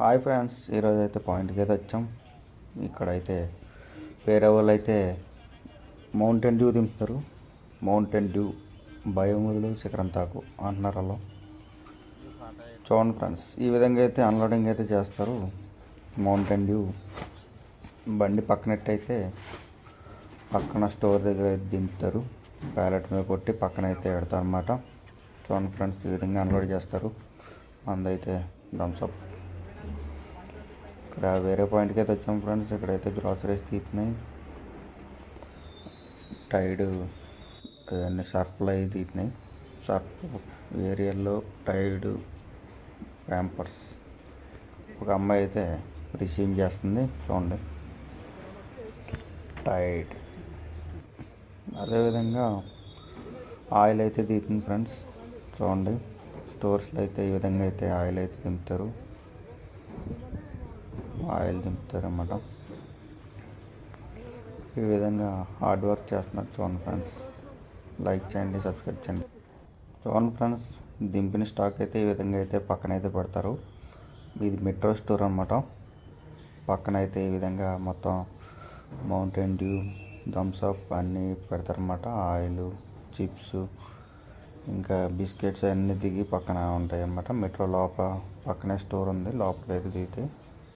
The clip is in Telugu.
హాయ్ ఫ్రెండ్స్, ఈరోజు అయితే పాయింట్కి అయితే వచ్చాం. ఇక్కడైతే వేరే వాళ్ళు అయితే మౌంటైన్ డ్యూ దింపుతారు. మౌంటైన్ డ్యూ భయములు శిఖరంతాకు అంటున్నారు వాళ్ళు. చూడండి ఫ్రెండ్స్, ఈ విధంగా అయితే అన్లోడింగ్ అయితే చేస్తారు. మౌంటైన్ డ్యూ బండి పక్కనట్టయితే పక్కన స్టోర్ దగ్గర అయితే దింపుతారు. ప్యాలెట్ మీద కొట్టి పక్కన అయితే పెడతారు అన్నమాట. చూడండి ఫ్రెండ్స్, ఈ విధంగా అన్లోడ్ చేస్తారు. అందైతే థమ్స్అప్. ఇక్కడ వేరే పాయింట్కి అయితే వచ్చాం ఫ్రెండ్స్. ఇక్కడైతే గ్రాసరీస్ తీస్తున్నాయి. టైడ్ అవన్నీ సర్ఫ్లు అవి తీస్తున్నాయి. సర్ఫ్, ఏరియల్లో టైడ్, ప్యాంపర్స్. ఒక అమ్మాయి అయితే రిసీవ్ చేస్తుంది. చూడండి, టైడ్. అదేవిధంగా ఆయిల్ అయితే తీస్తుంది ఫ్రెండ్స్. చూడండి, స్టోర్స్లో అయితే ఈ విధంగా అయితే ఆయిల్ అయితే దింపుతారు. ఆయిల్ దింపుతారన్నమాట. ఈ విధంగా హార్డ్ వర్క్ చేస్తున్నారు. చూడండి ఫ్రెండ్స్, లైక్ చేయండి, సబ్స్క్రైబ్ చేయండి. చూడండి ఫ్రెండ్స్, దింపిన స్టాక్ అయితే ఈ విధంగా అయితే పక్కన అయితే పెడతారు. ఇది మెట్రో స్టోర్ అన్నమాట. పక్కన అయితే ఈ విధంగా మొత్తం మౌంటైన్ డ్యూ, థమ్స్అప్ అన్నీ పెడతారన్నమాట. ఆయిల్, చిప్స్, ఇంకా బిస్కెట్స్ అన్నీ దిగి పక్కన ఉంటాయి అన్నమాట. మెట్రో లోపల పక్కనే స్టోర్ ఉంది. లోపల అయితే దిగితే